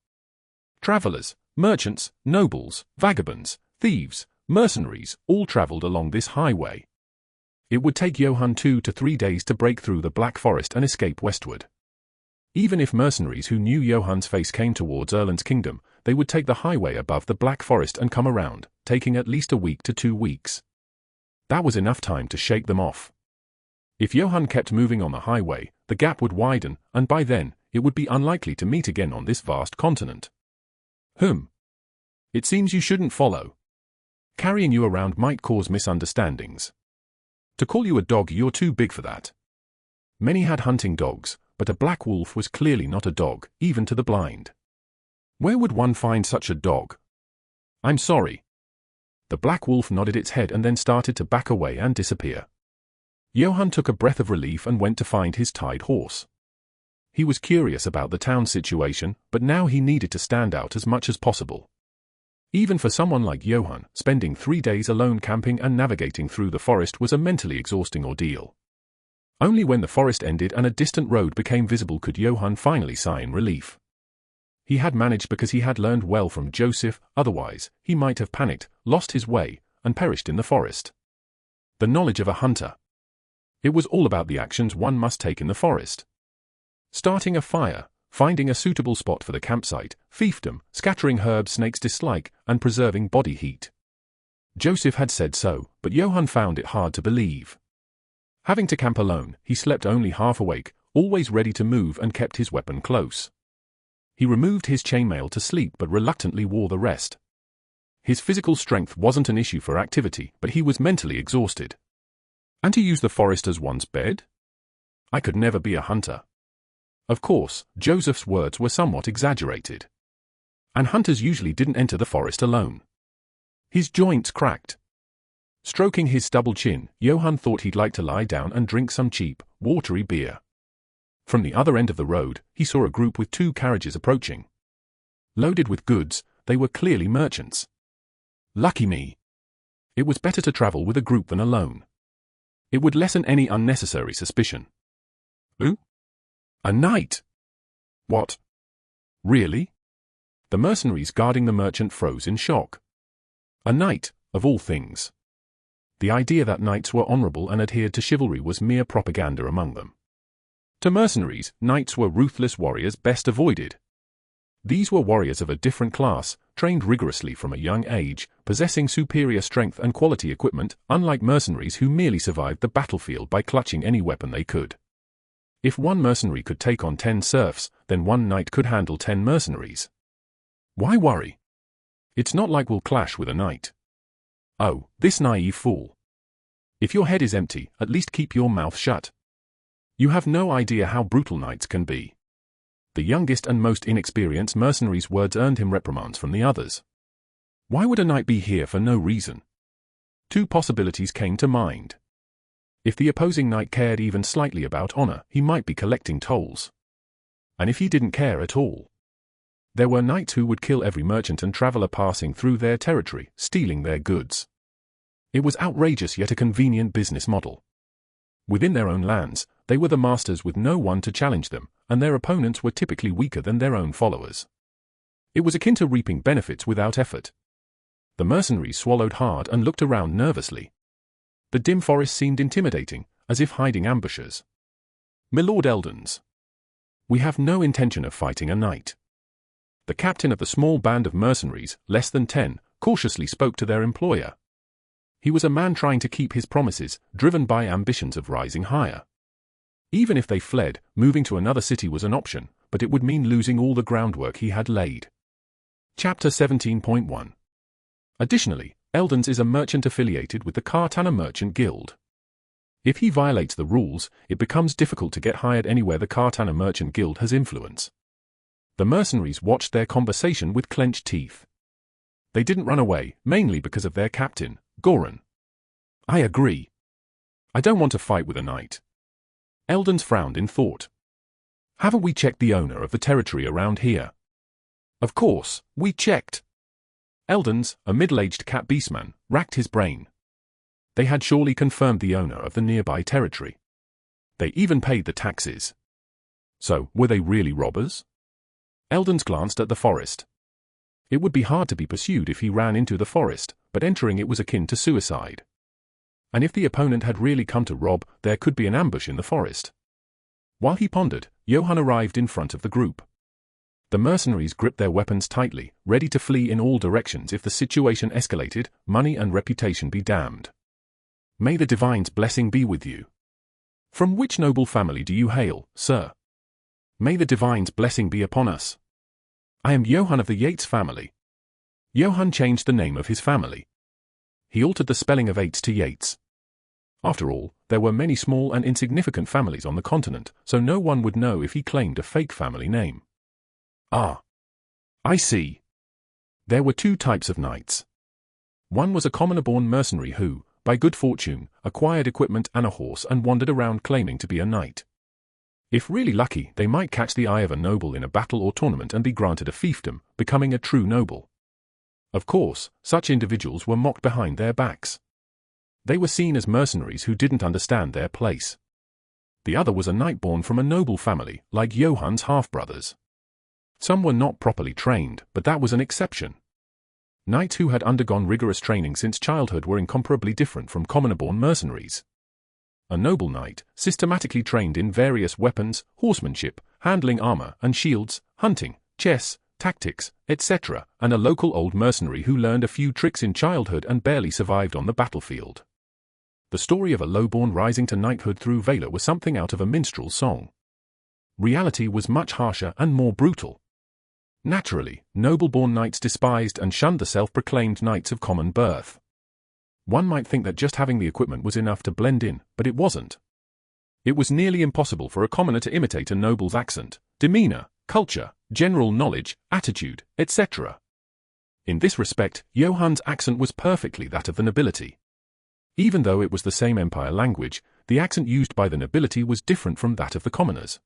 Travelers, merchants, nobles, vagabonds, thieves, mercenaries, all traveled along this highway. It would take Johann 2 to 3 days to break through the Black Forest and escape westward. Even if mercenaries who knew Johann's face came towards Erland's kingdom, they would take the highway above the Black Forest and come around, taking at least a week to 2 weeks. That was enough time to shake them off. If Johann kept moving on the highway, the gap would widen, and by then, it would be unlikely to meet again on this vast continent. It seems you shouldn't follow. Carrying you around might cause misunderstandings. To call you a dog, you're too big for that. Many had hunting dogs, but a black wolf was clearly not a dog, even to the blind. Where would one find such a dog? I'm sorry. The black wolf nodded its head and then started to back away and disappear. Johann took a breath of relief and went to find his tied horse. He was curious about the town situation, but now he needed to stand out as much as possible. Even for someone like Johann, spending 3 days alone camping and navigating through the forest was a mentally exhausting ordeal. Only when the forest ended and a distant road became visible could Johann finally sigh in relief. He had managed because he had learned well from Joseph, otherwise, he might have panicked, lost his way, and perished in the forest. The knowledge of a hunter. It was all about the actions one must take in the forest. Starting a fire, finding a suitable spot for the campsite, fiefdom, scattering herbs snakes dislike, and preserving body heat. Joseph had said so, but Johann found it hard to believe. Having to camp alone, he slept only half awake, always ready to move and kept his weapon close. He removed his chainmail to sleep but reluctantly wore the rest. His physical strength wasn't an issue for activity, but he was mentally exhausted. And to use the forest as one's bed? I could never be a hunter. Of course, Joseph's words were somewhat exaggerated. And hunters usually didn't enter the forest alone. His joints cracked. Stroking his stubble chin, Johann thought he'd like to lie down and drink some cheap, watery beer. From the other end of the road, he saw a group with 2 carriages approaching. Loaded with goods, they were clearly merchants. Lucky me. It was better to travel with a group than alone. It would lessen any unnecessary suspicion. Who? A knight? What? Really? The mercenaries guarding the merchant froze in shock. A knight, of all things. The idea that knights were honorable and adhered to chivalry was mere propaganda among them. To mercenaries, knights were ruthless warriors best avoided. These were warriors of a different class, trained rigorously from a young age, possessing superior strength and quality equipment, unlike mercenaries who merely survived the battlefield by clutching any weapon they could. If one mercenary could take on 10 serfs, then one knight could handle 10 mercenaries. Why worry? It's not like we'll clash with a knight. Oh, this naive fool. If your head is empty, at least keep your mouth shut. You have no idea how brutal knights can be. The youngest and most inexperienced mercenary's words earned him reprimands from the others. Why would a knight be here for no reason? 2 possibilities came to mind. If the opposing knight cared even slightly about honor, he might be collecting tolls. And if he didn't care at all? There were knights who would kill every merchant and traveler passing through their territory, stealing their goods. It was outrageous yet a convenient business model. Within their own lands, they were the masters with no one to challenge them, and their opponents were typically weaker than their own followers. It was akin to reaping benefits without effort. The mercenaries swallowed hard and looked around nervously. The dim forest seemed intimidating, as if hiding ambushes. "Milord Eldons, we have no intention of fighting a knight." The captain of the small band of mercenaries, less than 10, cautiously spoke to their employer. He was a man trying to keep his promises, driven by ambitions of rising higher. Even if they fled, moving to another city was an option, but it would mean losing all the groundwork he had laid. Chapter 17.1. Additionally, Eldons is a merchant affiliated with the Kartana Merchant Guild. If he violates the rules, it becomes difficult to get hired anywhere the Kartana Merchant Guild has influence. The mercenaries watched their conversation with clenched teeth. They didn't run away, mainly because of their captain, Goran. "I agree. I don't want to fight with a knight." Eldons frowned in thought. "Haven't we checked the owner of the territory around here?" "Of course, we checked." Eldons, a middle-aged cat beastman, racked his brain. They had surely confirmed the owner of the nearby territory. They even paid the taxes. So, were they really robbers? Eldons glanced at the forest. It would be hard to be pursued if he ran into the forest, but entering it was akin to suicide. And if the opponent had really come to rob, there could be an ambush in the forest. While he pondered, Johann arrived in front of the group. The mercenaries gripped their weapons tightly, ready to flee in all directions if the situation escalated, money and reputation be damned. "May the divine's blessing be with you." "From which noble family do you hail, sir?" "May the divine's blessing be upon us." "I am Johann of the Yates family." Johann changed the name of his family. He altered the spelling of Yates to Yates. After all, there were many small and insignificant families on the continent, so no one would know if he claimed a fake family name. "Ah. I see." There were 2 types of knights. One was a commoner-born mercenary who, by good fortune, acquired equipment and a horse and wandered around claiming to be a knight. If really lucky, they might catch the eye of a noble in a battle or tournament and be granted a fiefdom, becoming a true noble. Of course, such individuals were mocked behind their backs. They were seen as mercenaries who didn't understand their place. The other was a knight born from a noble family, like Johann's half-brothers. Some were not properly trained, but that was an exception. Knights who had undergone rigorous training since childhood were incomparably different from commoner-born mercenaries. A noble knight, systematically trained in various weapons, horsemanship, handling armor and shields, hunting, chess, tactics, etc., and a local old mercenary who learned a few tricks in childhood and barely survived on the battlefield. The story of a lowborn rising to knighthood through valor was something out of a minstrel song. Reality was much harsher and more brutal. Naturally, noble-born knights despised and shunned the self-proclaimed knights of common birth. One might think that just having the equipment was enough to blend in, but it wasn't. It was nearly impossible for a commoner to imitate a noble's accent, demeanor, culture, general knowledge, attitude, etc. In this respect, Johann's accent was perfectly that of the nobility. Even though it was the same empire language, the accent used by the nobility was different from that of the commoners.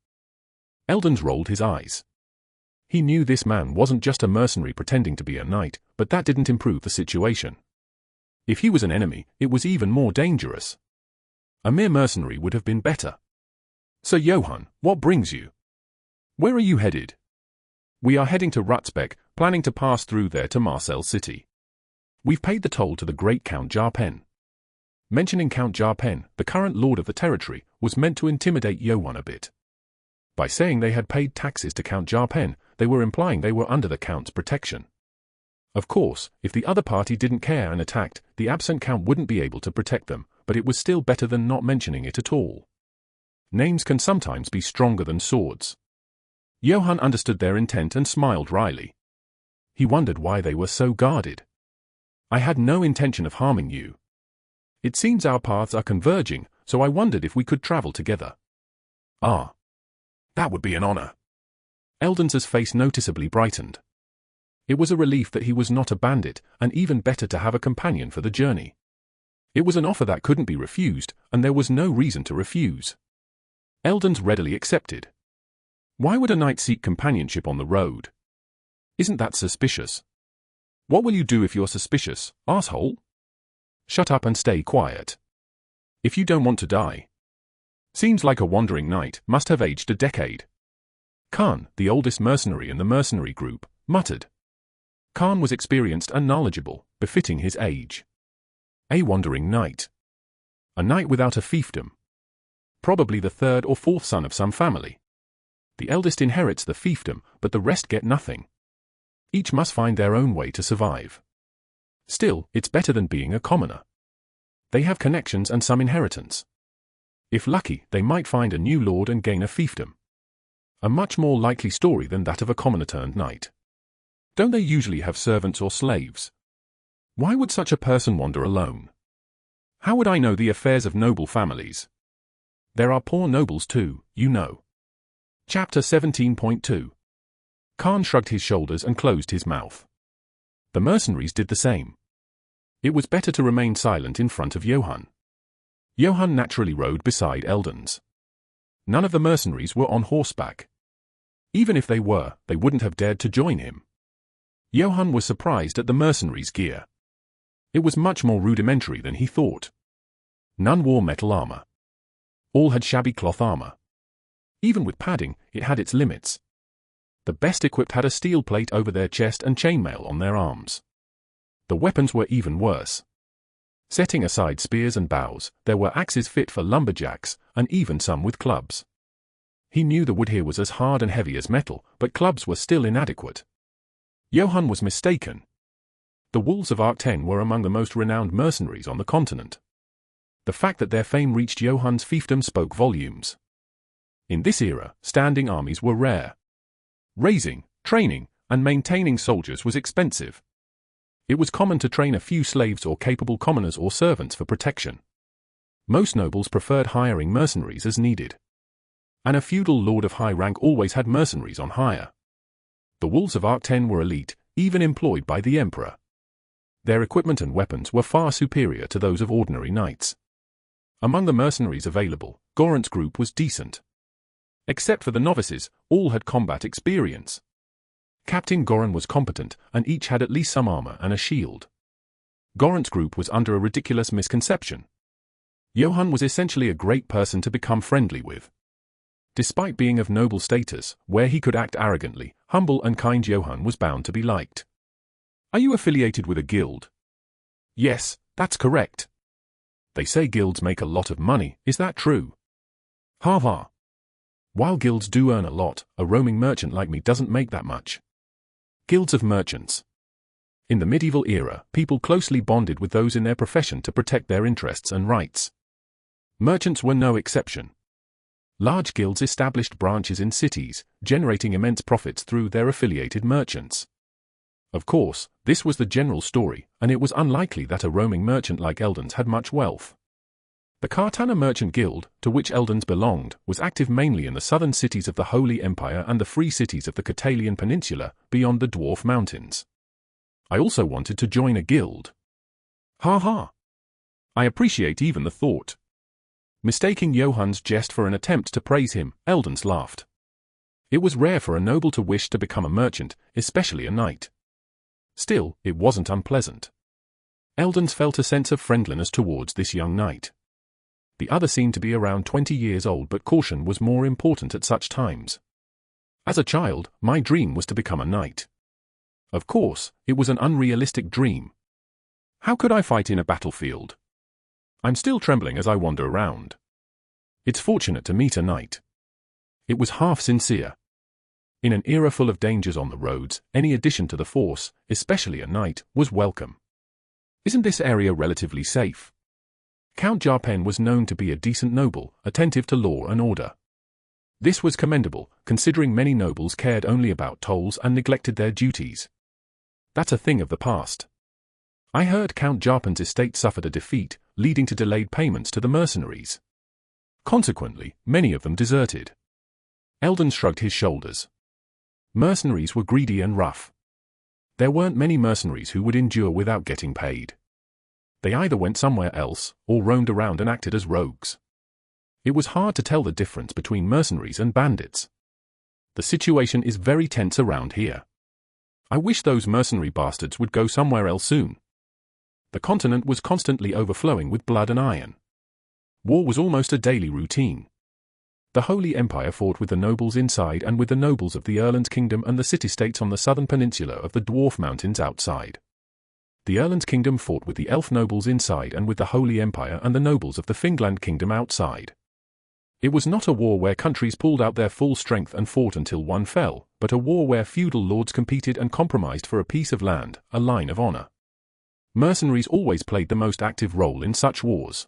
Eldons rolled his eyes. He knew this man wasn't just a mercenary pretending to be a knight, but that didn't improve the situation. If he was an enemy, it was even more dangerous. A mere mercenary would have been better. "So Johann, what brings you? Where are you headed?" "We are heading to Rutzbeck, planning to pass through there to Marcel City. We've paid the toll to the great Count Jarpen." Mentioning Count Jarpen, the current lord of the territory, was meant to intimidate Johann a bit. By saying they had paid taxes to Count Jarpen, they were implying they were under the Count's protection. Of course, if the other party didn't care and attacked, the absent Count wouldn't be able to protect them, but it was still better than not mentioning it at all. Names can sometimes be stronger than swords. Johann understood their intent and smiled wryly. He wondered why they were so guarded. "I had no intention of harming you. It seems our paths are converging, so I wondered if we could travel together." "Ah, that would be an honor." Eldons's face noticeably brightened. It was a relief that he was not a bandit, and even better to have a companion for the journey. It was an offer that couldn't be refused, and there was no reason to refuse. Eldons readily accepted. Why would a knight seek companionship on the road? Isn't that suspicious? "What will you do if you're suspicious, asshole?" "Shut up and stay quiet. If you don't want to die." Seems like a wandering knight must have aged a decade. Khan, the oldest mercenary in the mercenary group, muttered. Khan was experienced and knowledgeable, befitting his age. A wandering knight. A knight without a fiefdom. Probably the third or fourth son of some family. The eldest inherits the fiefdom, but the rest get nothing. Each must find their own way to survive. Still, it's better than being a commoner. They have connections and some inheritance. If lucky, they might find a new lord and gain a fiefdom. A much more likely story than that of a commoner turned knight. Don't they usually have servants or slaves? Why would such a person wander alone? How would I know the affairs of noble families? There are poor nobles too, you know. Chapter 17.2. Khan shrugged his shoulders and closed his mouth. The mercenaries did the same. It was better to remain silent in front of Johann. Johann naturally rode beside Eldons. None of the mercenaries were on horseback. Even if they were, they wouldn't have dared to join him. Johann was surprised at the mercenaries' gear. It was much more rudimentary than he thought. None wore metal armor. All had shabby cloth armor. Even with padding, it had its limits. The best equipped had a steel plate over their chest and chainmail on their arms. The weapons were even worse. Setting aside spears and bows, there were axes fit for lumberjacks, and even some with clubs. He knew the wood here was as hard and heavy as metal, but clubs were still inadequate. Johann was mistaken. The wolves of Arc 10 were among the most renowned mercenaries on the continent. The fact that their fame reached Johann's fiefdom spoke volumes. In this era, standing armies were rare. Raising, training, and maintaining soldiers was expensive. It was common to train a few slaves or capable commoners or servants for protection. Most nobles preferred hiring mercenaries as needed. And a feudal lord of high rank always had mercenaries on hire. The wolves of Arc 10 were elite, even employed by the emperor. Their equipment and weapons were far superior to those of ordinary knights. Among the mercenaries available, Gorant's group was decent. Except for the novices, all had combat experience. Captain Goran was competent, and each had at least some armor and a shield. Goran's group was under a ridiculous misconception. Johann was essentially a great person to become friendly with. Despite being of noble status, where he could act arrogantly, humble and kind, Johann was bound to be liked. Are you affiliated with a guild? Yes, that's correct. They say guilds make a lot of money, is that true? Ha ha. While guilds do earn a lot, a roaming merchant like me doesn't make that much. Guilds of merchants. In the medieval era, people closely bonded with those in their profession to protect their interests and rights. Merchants were no exception. Large guilds established branches in cities, generating immense profits through their affiliated merchants. Of course, this was the general story, and it was unlikely that a roaming merchant like Eldon's had much wealth. The Kartana Merchant Guild, to which Eldon's belonged, was active mainly in the southern cities of the Holy Empire and the free cities of the Catalian Peninsula, beyond the Dwarf Mountains. I also wanted to join a guild. Ha ha. I appreciate even the thought. Mistaking Johann's jest for an attempt to praise him, Eldon's laughed. It was rare for a noble to wish to become a merchant, especially a knight. Still, it wasn't unpleasant. Eldon's felt a sense of friendliness towards this young knight. The other seemed to be around 20 years old, but caution was more important at such times. As a child, my dream was to become a knight. Of course, it was an unrealistic dream. How could I fight in a battlefield? I'm still trembling as I wander around. It's fortunate to meet a knight. It was half sincere. In an era full of dangers on the roads, any addition to the force, especially a knight, was welcome. Isn't this area relatively safe? Count Jarpen was known to be a decent noble, attentive to law and order. This was commendable, considering many nobles cared only about tolls and neglected their duties. That's a thing of the past. I heard Count Jarpen's estate suffered a defeat, leading to delayed payments to the mercenaries. Consequently, many of them deserted. Eldon shrugged his shoulders. Mercenaries were greedy and rough. There weren't many mercenaries who would endure without getting paid. They either went somewhere else, or roamed around and acted as rogues. It was hard to tell the difference between mercenaries and bandits. The situation is very tense around here. I wish those mercenary bastards would go somewhere else soon. The continent was constantly overflowing with blood and iron. War was almost a daily routine. The Holy Empire fought with the nobles inside and with the nobles of the Erland's kingdom and the city-states on the southern peninsula of the Dwarf Mountains outside. The Erland's kingdom fought with the elf nobles inside and with the Holy Empire and the nobles of the Fingland kingdom outside. It was not a war where countries pulled out their full strength and fought until one fell, but a war where feudal lords competed and compromised for a piece of land, a line of honor. Mercenaries always played the most active role in such wars.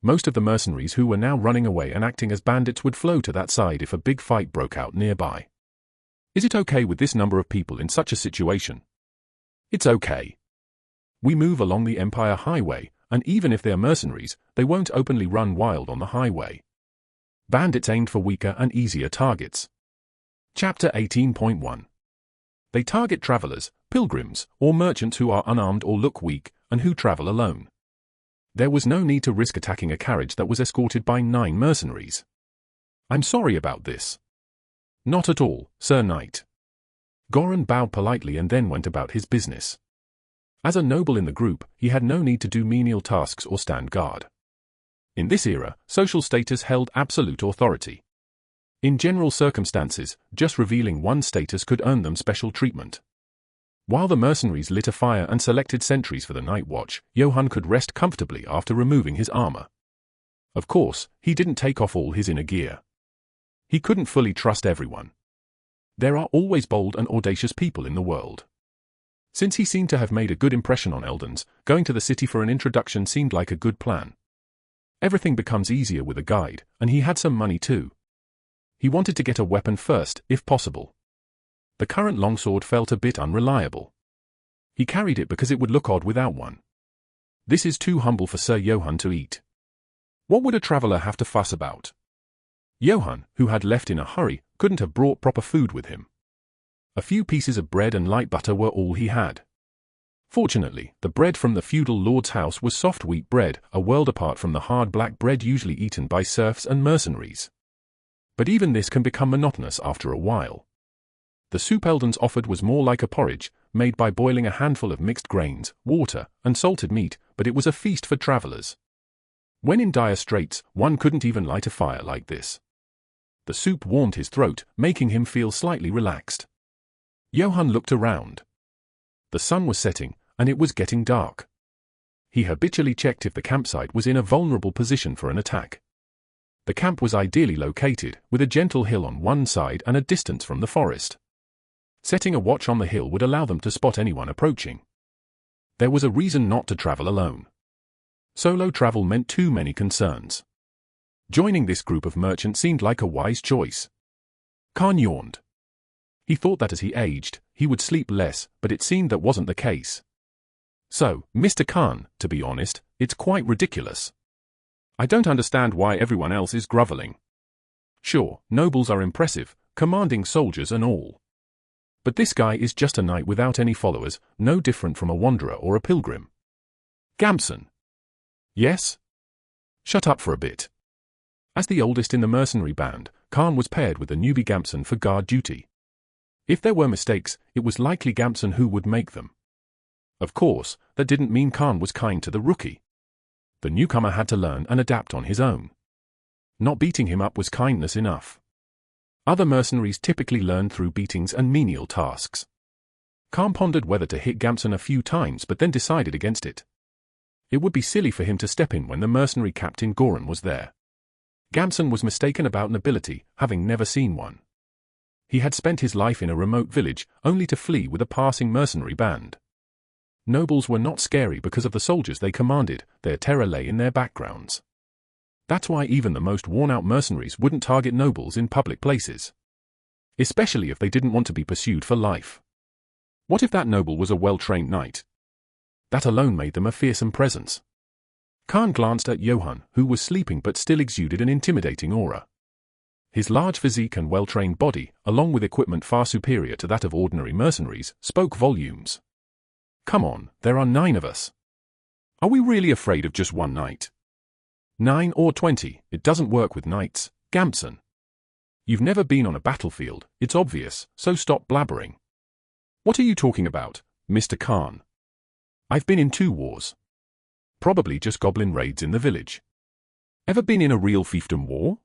Most of the mercenaries who were now running away and acting as bandits would flow to that side if a big fight broke out nearby. Is it okay with this number of people in such a situation? It's okay. We move along the Empire Highway, and even if they're mercenaries, they won't openly run wild on the highway. Bandits aimed for weaker and easier targets. Chapter 18.1. They target travelers, pilgrims, or merchants who are unarmed or look weak, and who travel alone. There was no need to risk attacking a carriage that was escorted by 9 mercenaries. I'm sorry about this. Not at all, Sir Knight. Goran bowed politely and then went about his business. As a noble in the group, he had no need to do menial tasks or stand guard. In this era, social status held absolute authority. In general circumstances, just revealing one's status could earn them special treatment. While the mercenaries lit a fire and selected sentries for the night watch, Johann could rest comfortably after removing his armor. Of course, he didn't take off all his inner gear. He couldn't fully trust everyone. There are always bold and audacious people in the world. Since he seemed to have made a good impression on Eldons, going to the city for an introduction seemed like a good plan. Everything becomes easier with a guide, and he had some money too. He wanted to get a weapon first, if possible. The current longsword felt a bit unreliable. He carried it because it would look odd without one. This is too humble for Sir Johann to eat. What would a traveler have to fuss about? Johann, who had left in a hurry, couldn't have brought proper food with him. A few pieces of bread and light butter were all he had. Fortunately, the bread from the feudal lord's house was soft wheat bread, a world apart from the hard black bread usually eaten by serfs and mercenaries. But even this can become monotonous after a while. The soup Eldons offered was more like a porridge, made by boiling a handful of mixed grains, water, and salted meat, but it was a feast for travelers. When in dire straits, one couldn't even light a fire like this. The soup warmed his throat, making him feel slightly relaxed. Johann looked around. The sun was setting, and it was getting dark. He habitually checked if the campsite was in a vulnerable position for an attack. The camp was ideally located, with a gentle hill on one side and a distance from the forest. Setting a watch on the hill would allow them to spot anyone approaching. There was a reason not to travel alone. Solo travel meant too many concerns. Joining this group of merchants seemed like a wise choice. Khan yawned. He thought that as he aged, he would sleep less, but it seemed that wasn't the case. So, Mr. Khan, to be honest, it's quite ridiculous. I don't understand why everyone else is groveling. Sure, nobles are impressive, commanding soldiers and all. But this guy is just a knight without any followers, no different from a wanderer or a pilgrim. Gamson. Yes? Shut up for a bit. As the oldest in the mercenary band, Khan was paired with the newbie Gamson for guard duty. If there were mistakes, it was likely Gamson who would make them. Of course, that didn't mean Khan was kind to the rookie. The newcomer had to learn and adapt on his own. Not beating him up was kindness enough. Other mercenaries typically learned through beatings and menial tasks. Khan pondered whether to hit Gamson a few times but then decided against it. It would be silly for him to step in when the mercenary captain Goran was there. Gamson was mistaken about nobility, having never seen one. He had spent his life in a remote village, only to flee with a passing mercenary band. Nobles were not scary because of the soldiers they commanded, their terror lay in their backgrounds. That's why even the most worn-out mercenaries wouldn't target nobles in public places. Especially if they didn't want to be pursued for life. What if that noble was a well-trained knight? That alone made them a fearsome presence. Khan glanced at Johann, who was sleeping but still exuded an intimidating aura. His large physique and well-trained body, along with equipment far superior to that of ordinary mercenaries, spoke volumes. Come on, there are 9 of us. Are we really afraid of just one knight? 9 or 20, it doesn't work with knights, Gamson. You've never been on a battlefield, it's obvious, so stop blabbering. What are you talking about, Mr. Khan? I've been in 2 wars. Probably just goblin raids in the village. Ever been in a real fiefdom war?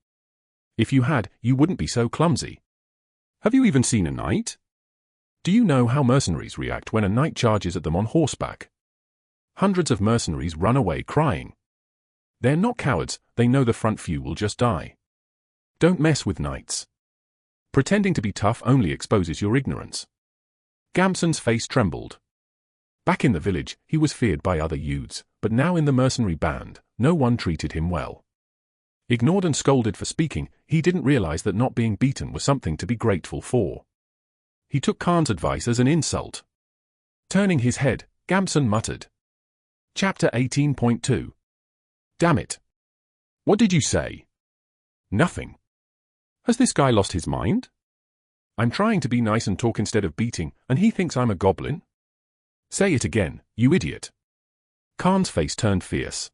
If you had, you wouldn't be so clumsy. Have you even seen a knight? Do you know how mercenaries react when a knight charges at them on horseback? Hundreds of mercenaries run away crying. They're not cowards, they know the front few will just die. Don't mess with knights. Pretending to be tough only exposes your ignorance. Gamson's face trembled. Back in the village, he was feared by other youths, but now in the mercenary band, no one treated him well. Ignored and scolded for speaking, he didn't realize that not being beaten was something to be grateful for. He took Khan's advice as an insult. Turning his head, Gamson muttered. Chapter 18.2. Damn it. What did you say? Nothing. Has this guy lost his mind? I'm trying to be nice and talk instead of beating, and he thinks I'm a goblin? Say it again, you idiot. Khan's face turned fierce.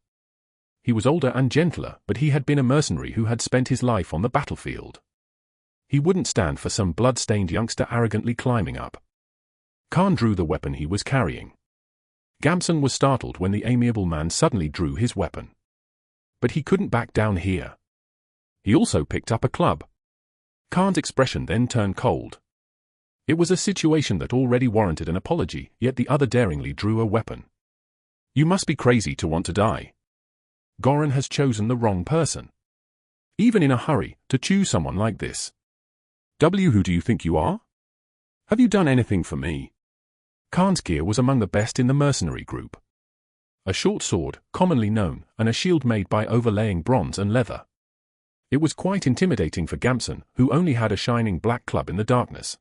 He was older and gentler, but he had been a mercenary who had spent his life on the battlefield. He wouldn't stand for some blood-stained youngster arrogantly climbing up. Khan drew the weapon he was carrying. Gamson was startled when the amiable man suddenly drew his weapon. But he couldn't back down here. He also picked up a club. Khan's expression then turned cold. It was a situation that already warranted an apology, yet the other daringly drew a weapon. You must be crazy to want to die. Goran has chosen the wrong person. Even in a hurry, to choose someone like this. Who do you think you are? Have you done anything for me? Khan's gear was among the best in the mercenary group. A short sword, commonly known, and a shield made by overlaying bronze and leather. It was quite intimidating for Gamson, who only had a shining black club in the darkness.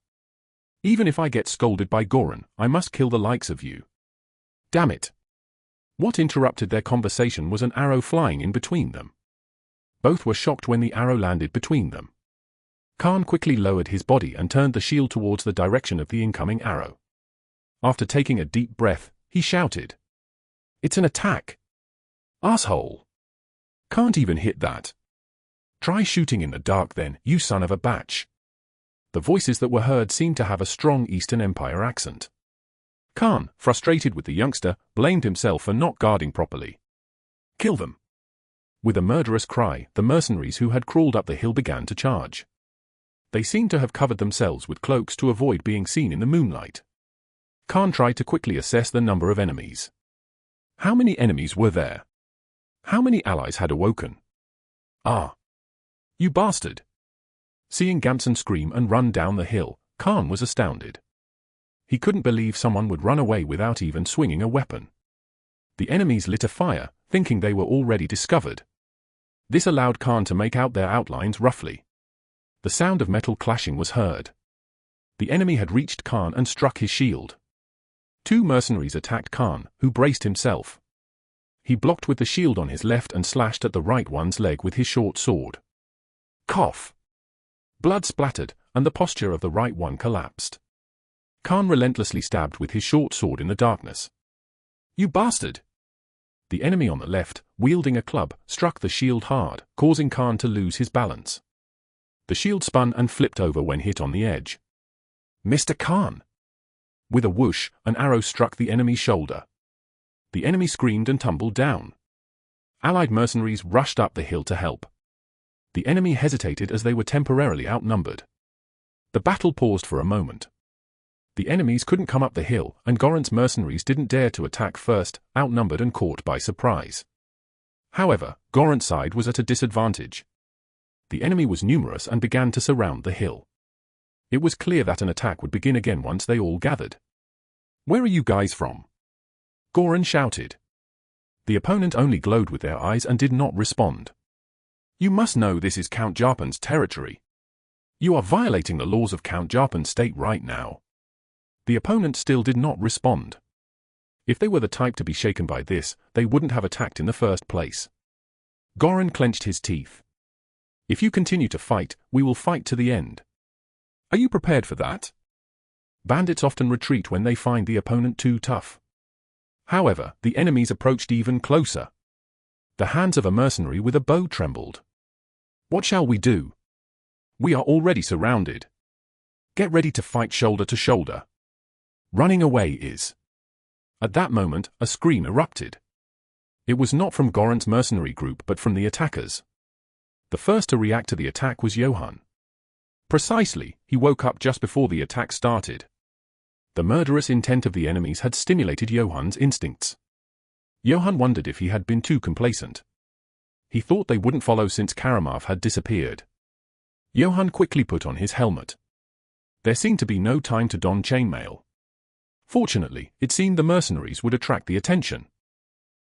Even if I get scolded by Goran, I must kill the likes of you. Damn it. What interrupted their conversation was an arrow flying in between them. Both were shocked when the arrow landed between them. Khan quickly lowered his body and turned the shield towards the direction of the incoming arrow. After taking a deep breath, he shouted. It's an attack. Asshole. Can't even hit that. Try shooting in the dark then, you son of a batch. The voices that were heard seemed to have a strong Eastern Empire accent. Khan, frustrated with the youngster, blamed himself for not guarding properly. "Kill them!" With a murderous cry, the mercenaries who had crawled up the hill began to charge. They seemed to have covered themselves with cloaks to avoid being seen in the moonlight. Khan tried to quickly assess the number of enemies. How many enemies were there? How many allies had awoken? "Ah! You bastard!" Seeing Gamson scream and run down the hill, Khan was astounded. He couldn't believe someone would run away without even swinging a weapon. The enemies lit a fire, thinking they were already discovered. This allowed Khan to make out their outlines roughly. The sound of metal clashing was heard. The enemy had reached Khan and struck his shield. Two mercenaries attacked Khan, who braced himself. He blocked with the shield on his left and slashed at the right one's leg with his short sword. Cough! Blood splattered, and the posture of the right one collapsed. Khan relentlessly stabbed with his short sword in the darkness. "You bastard!" The enemy on the left, wielding a club, struck the shield hard, causing Khan to lose his balance. The shield spun and flipped over when hit on the edge. "Mr. Khan!" With a whoosh, an arrow struck the enemy's shoulder. The enemy screamed and tumbled down. Allied mercenaries rushed up the hill to help. The enemy hesitated as they were temporarily outnumbered. The battle paused for a moment. The enemies couldn't come up the hill, and Goran's mercenaries didn't dare to attack first, outnumbered and caught by surprise. However, Goran's side was at a disadvantage. The enemy was numerous and began to surround the hill. It was clear that an attack would begin again once they all gathered. "Where are you guys from?" Goran shouted. The opponent only glowed with their eyes and did not respond. "You must know this is Count Jarpan's territory. You are violating the laws of Count Jarpan's state right now." The opponent still did not respond. If they were the type to be shaken by this, they wouldn't have attacked in the first place. Goran clenched his teeth. "If you continue to fight, we will fight to the end. Are you prepared for that?" Bandits often retreat when they find the opponent too tough. However, the enemies approached even closer. The hands of a mercenary with a bow trembled. "What shall we do? We are already surrounded. Get ready to fight shoulder to shoulder. Running away is..." At that moment, a scream erupted. It was not from Goran's mercenary group but from the attackers. The first to react to the attack was Johann. Precisely, he woke up just before the attack started. The murderous intent of the enemies had stimulated Johann's instincts. Johann wondered if he had been too complacent. He thought they wouldn't follow since Karamov had disappeared. Johann quickly put on his helmet. There seemed to be no time to don chainmail. Fortunately, it seemed the mercenaries would attract the attention.